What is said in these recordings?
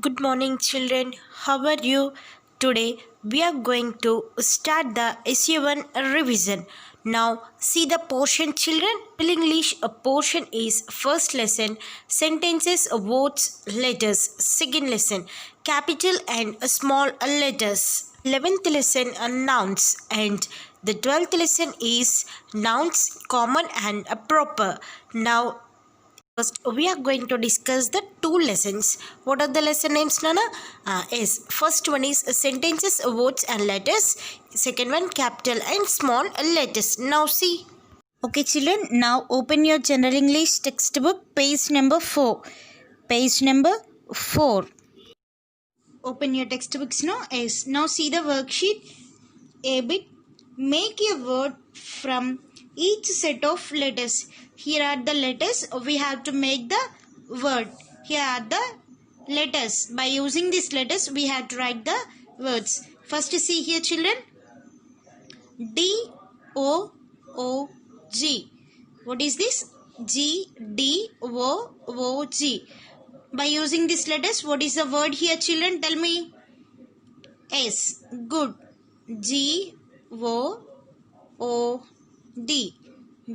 Good morning, children. How are you? Today we are going to start the SU1 revision. Now, see the portion, children. English a portion is first lesson, sentences, words, letters. Second lesson, capital and small letters. 11th lesson, nouns, and the 12th lesson is nouns, common and proper. Now, first, we are going to discuss the two lessons. What are the lesson names, Nana? Yes. First one is sentences, words and letters. Second one, capital and small letters. Now see. Okay, children, now open your General English textbook, page number 4. Page number 4. Open your textbooks now. Yes. Now see the worksheet. A bit. Make a word from each set of letters. Here are the letters. We have to make the word. Here are the letters. By using these letters, we have to write the words. First, see here, children. D O O G. What is this? G D O O G. By using these letters, what is the word here, children? Tell me. S. Good. G O O D.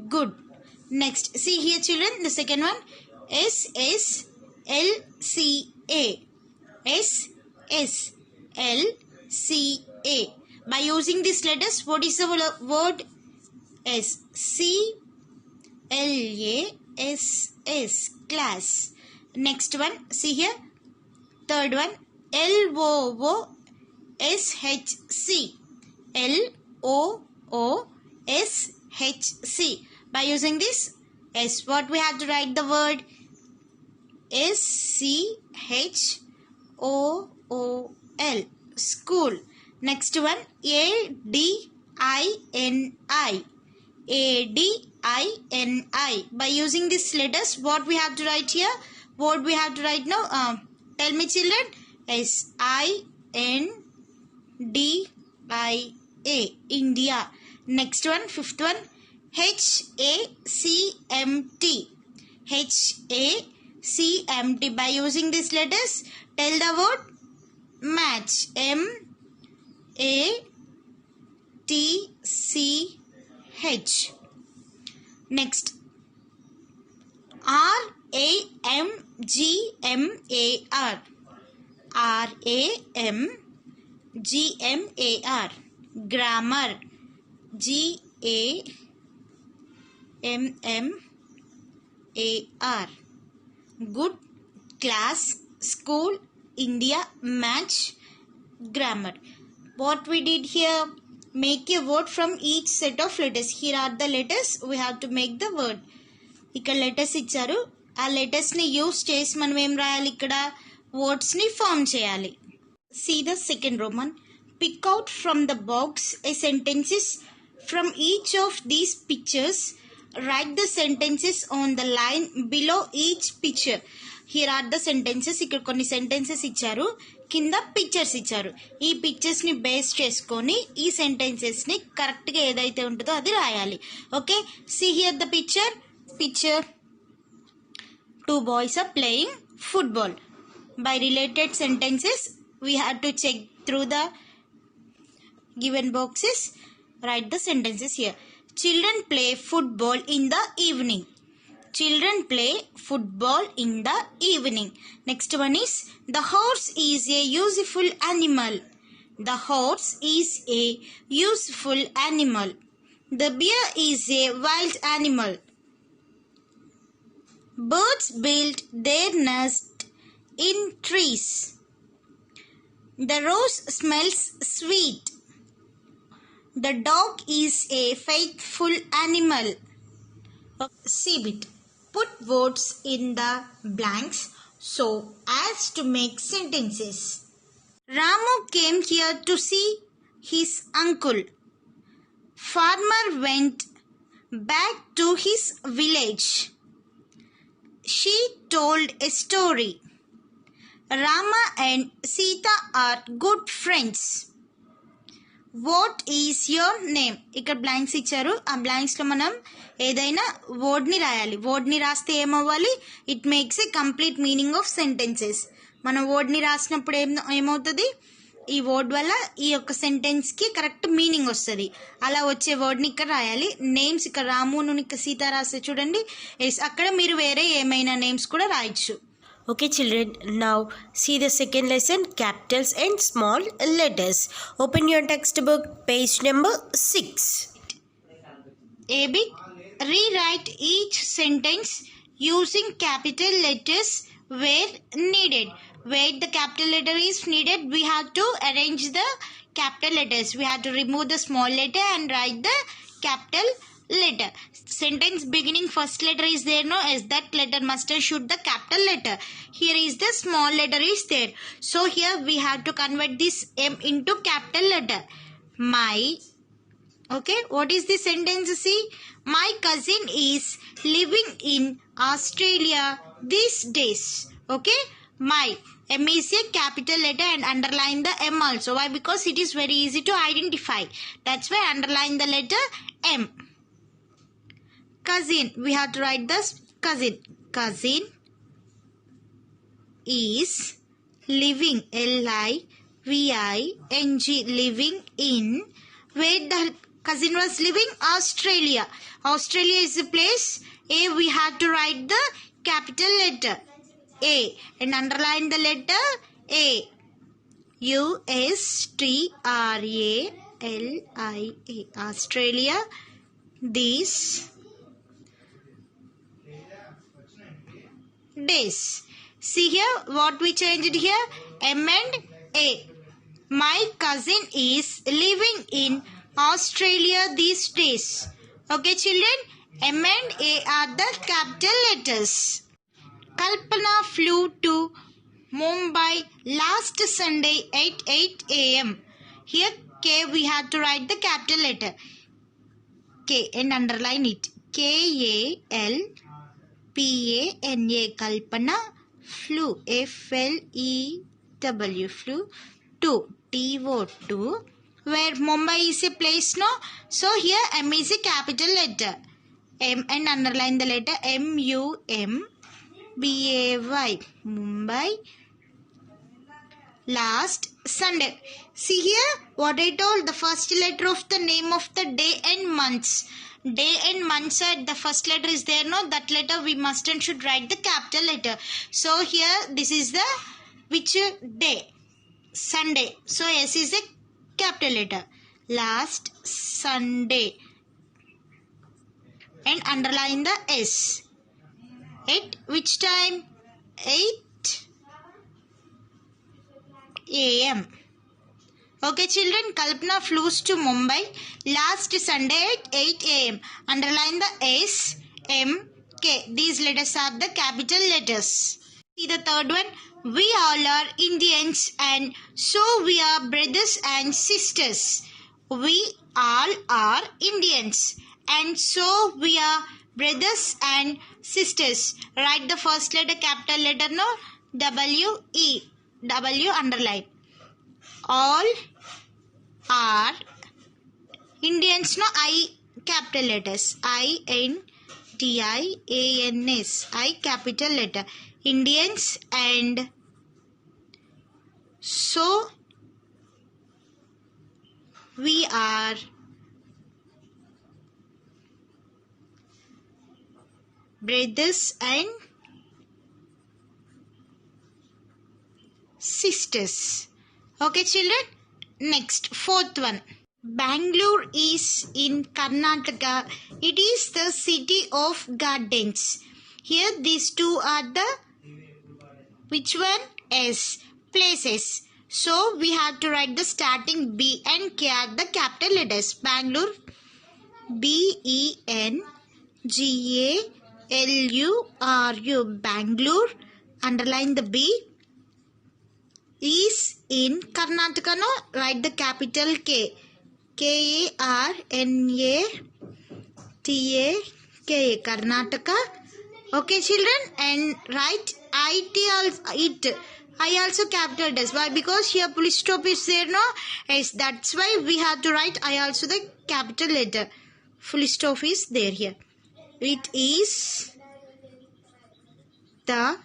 Good. Next, see here, children. The second one. S S L C A. S S L C A. By using these letters, what is the word? S. C L A S S. Class. Next one, see here. Third one, L O O S H C. L O O S H C. By using this S, what we have to write the word? S C H O O L. School. Next one, A D I N I. A D I N I. By using these letters, what we have to write here? What we have to write now? Tell me, children. S I N D I A. India. Next one, fifth one. H A C M T. H A C M T. By using these letters, tell the word match. M A T C H. Next, R A M G M A R. R A M G M A R. Grammar. G A M M A R. Good. Class. School. India. Match. Grammar. What we did here? Make a word from each set of letters. Here are the letters. We have to make the word. ఇక్కడ letters ఇచ్చారు. ఆ లెటర్స్ని use చేసి మనం ఏం రాయాలి? ఇక్కడ వర్డ్స్ని form చేయాలి. See the second Roman. Pick out from the box a sentences from each of these pictures. Write the sentences on the line below each picture. Here are the sentences. ఇక్కడ కొన్ని sentences ఇచ్చారు, కింద pictures ఇచ్చారు. ఈ పిక్చర్స్ని base చేసుకొని ఈ సెంటెన్సెస్ని కరెక్ట్గా ఏదైతే ఉంటుందో అది రాయాలి. Okay, see here the picture. Two boys are playing football. By related sentences, we have to check through the given boxes. Write the sentences here. Children play football in the evening. Children play football in the evening. Next one is, the horse is a useful animal. The horse is a useful animal. The bear is a wild animal. Birds build their nest in trees. The rose smells sweet. The dog is a faithful animal. See it. Put words in the blanks so as to make sentences. Ramu came here to see his uncle. Farmer went back to his village. She told a story. Rama and Sita are good friends. What is your name? ఇక్కడ blanks ఇచ్చారు. ఆ బ్లాంక్స్లో మనం ఏదైనా వర్డ్ని రాయాలి. వర్డ్ని రాస్తే ఏమవ్వాలి? It makes a complete meaning of sentences. మనం వర్డ్ని రాసినప్పుడు ఏమవుతుంది, ఈ వర్డ్ వల్ల ఈ యొక్క సెంటెన్స్కి కరెక్ట్ మీనింగ్ వస్తుంది. అలా వచ్చే వర్డ్ని ఇక్కడ రాయాలి. నేమ్స్ ఇక్కడ రామును ఇక్కడ సీత రాస్తే చూడండి, ఎస్ అక్కడ మీరు వేరే ఏమైనా నేమ్స్ కూడా రాయొచ్చు. Okay children, now see the second lesson, capitals and small letters. Open your textbook, page number 6. A bit, rewrite each sentence using capital letters where needed. Where the capital letter is needed, we have to arrange the capital letters. We have to remove the small letter and write the capital letter. Sentence beginning first letter is there, no, as that letter must and should the capital letter. Here is the small letter is there. So here we have to convert this M into capital letter. My, okay, what is the sentence? See, my cousin is living in Australia these days. Okay, my M is a capital letter and underline the M also. Why? Because it is very easy to identify. That's why underline the letter M. Cousin, we have to write this cousin. Cousin is living, L-I-V-I-N-G, living in, where the cousin was living, Australia. Australia is the place. A, we have to write the capital letter A and underline the letter A. U-S-T-R-A-L-I-A, Australia. These days. See here what we changed here, M and A. My cousin is living in Australia these days. Okay children, M and A are the capital letters. Kalpana flew to Mumbai last Sunday at 8 a.m. Here K, we have to write the capital letter K and underline it. K-A-L-P-A-N-A, Kalpana flew, F-L-E-W, flew to, T-O-2, where Mumbai is a place, no? So here M is a capital letter. M and underline the letter M-U-M-B-A-Y, Mumbai last Sunday. See here what I told, the first letter of the name of the day and months. Day and months at the first letter is there, no? That letter we must and should write the capital letter. So here this is the which day? Sunday. So S is a capital letter. Last Sunday. And underline the S. At which time? 8 a.m. Okay children, Kalpana flew to Mumbai last Sunday at 8 a.m. Underline the S, M, K. These letters are the capital letters. See the third one. We all are Indians and so we are brothers and sisters. We all are Indians and so we are brothers and sisters. Write the first letter capital letter, no? W-E. W underline. All are Indians, no? I capital letters. I-N-D-I-A-N-S. I capital letter. Indians and so we are brothers and sisters. Okay children, next fourth one. Bangalore is in Karnataka. It is the city of gardens. Here these two are the which one? S, places. So we have to write the starting B and K are the capital letters. Bangalore, B-E-N-G-A-L-U-R-U, Bangalore. Underline the B. Is in Karnataka, no? Write the capital K. K-A-R-N-A-T-A-K-A, Karnataka. Okay children, and write IT also, it. I also capital letters. Why? Because here full stop is there, no? Yes, that's why we have to write I also the capital letter. Full stop is there here. It is the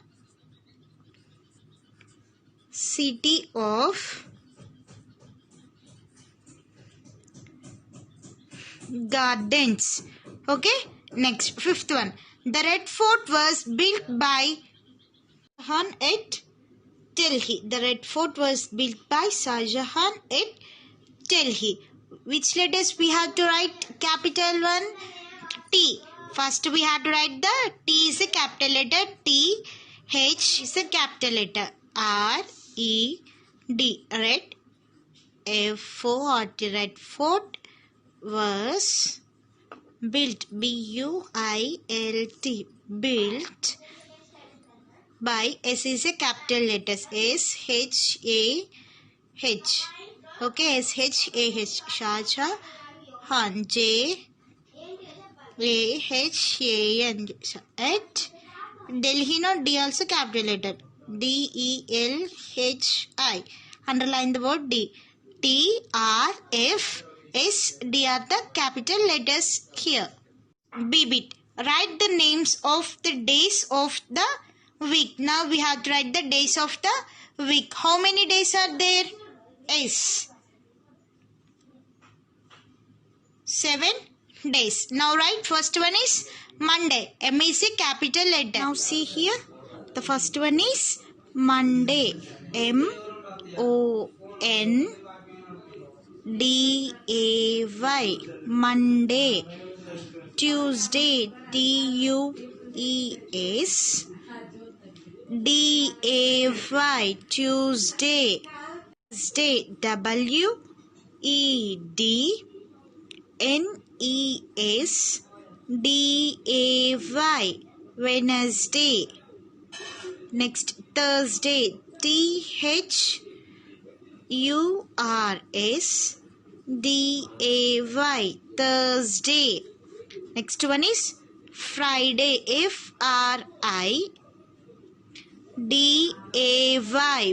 City of Gardens. Okay. Next, fifth one. The Red Fort was built by Shah Jahan at Delhi. The Red Fort was built by Shah Jahan at Delhi. Which letters we have to write? Capital one, T. First we have to write the T is a capital letter, T, H is a capital letter, R, E, D. Red, F-O-R-T. Red Fort was built, B-U-I-L-T. Built by, S is a capital letters, S-H-A-H. Okay, S-H-A-H. Shah Jahan, J-A-H-A-N. At Delhi, no, D also capital letter, D-E-L-H-I. Underline the word D. T-R-F-S-D are the capital letters here. B-bit. Write the names of the days of the week. Now we have to write the days of the week. How many days are there? S. 7 days. Now write first one is Monday. M is a capital letter. Now see here. The first one is Monday. M-O-N-D-A-Y. Monday. Tuesday. T-U-E-S-D-A-Y. Tuesday. Wednesday. W-E-D-N-E-S-D-A-Y. Wednesday. Next, Thursday. T-H-U-R-S-D-A-Y. Thursday. Next one is Friday. F-R-I-D-A-Y.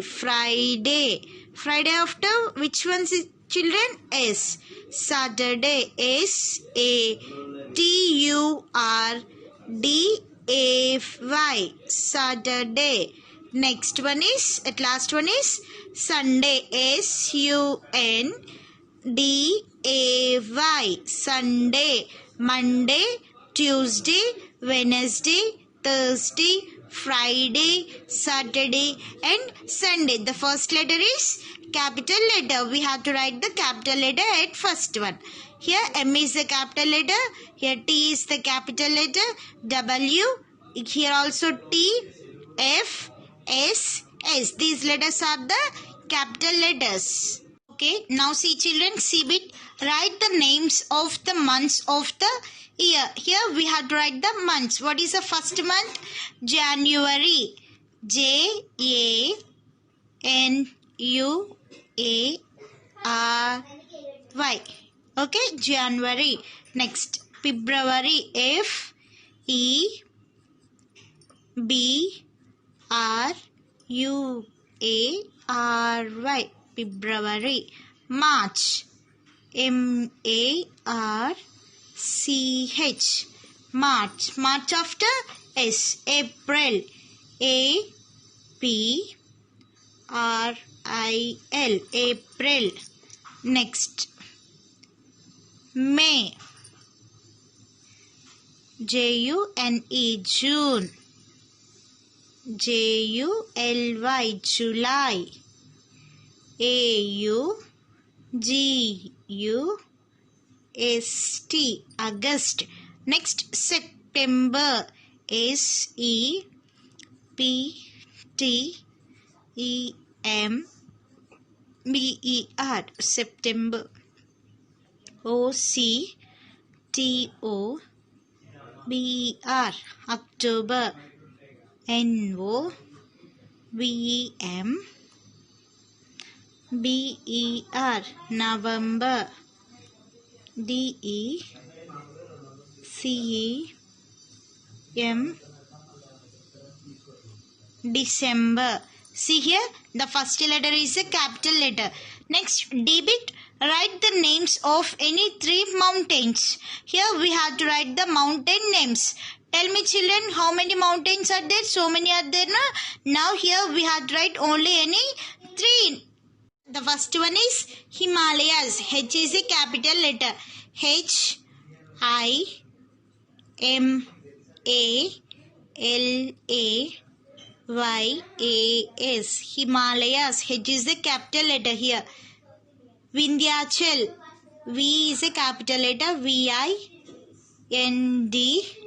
Friday. Friday after which one's children? S. Saturday. S-A-T-U-R-D-A-Y. Saturday. Next one is, at last one is Sunday. S-U-N-D-A-Y. Sunday. Monday, Tuesday, Wednesday, Thursday, Friday, Saturday and Sunday. The first letter is capital letter. We have to write the capital letter at first one. Here M is the capital letter. Here T is the capital letter. W. Here also T, F, S, S. These letters are the capital letters. Okay. Now see children, see bit. Write the names of the months of the year. Here we have to write the months. What is the first month? January. J-A-N-U-A-R-Y. Okay, January. Next, February. F-E-B-R-U-A-R-Y. February. March. M-A-R-C-H. March. March after S. April. A-P-R-I-L. April. Next. May. J-U-N-E. June. J-U-L-Y. July. A-U-G-U-S-T. August. Next, September. S-E-P-T-E-M-B-E-R. September. O-C-T-O-B-E-R. October. N-O-V-E-M-B-E-R. November. D-E-C-E-M. December. See here, the first letter is a capital letter. Next, D-bit. Write the names of any three mountains. Here we have to write the mountain names. Tell me children, how many mountains are there? So many are there, no? Now here we have to write only any 3. The first one is Himalayas. H is a capital letter. H I M A L A Y A S. Himalayas. H is a capital letter here. Vindhyachal. V is a capital letter. V I N D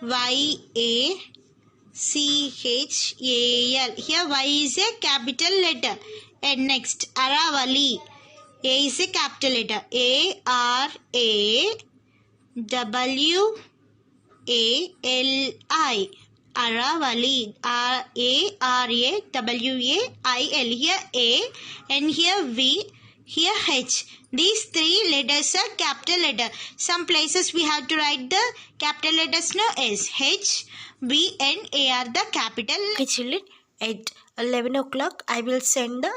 Y A C H A L. Here Y is a capital letter. And next Aravali. A is a capital letter. A R A W A L I. Aravali. R A R A W A I L. Here A and here V. Here H. These 3 letters are capital letter. Some places we have to write the capital letters now as H, V and A are the capital. Okay, children, at 11 o'clock, I will send the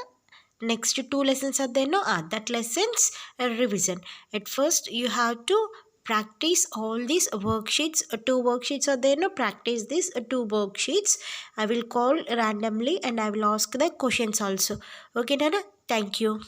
next 2 lessons are there. No, that lessons revision. At first, you have to practice all these worksheets. 2 worksheets are there. No, practice these 2 worksheets. I will call randomly and I will ask the questions also. Okay, Nana? Thank you.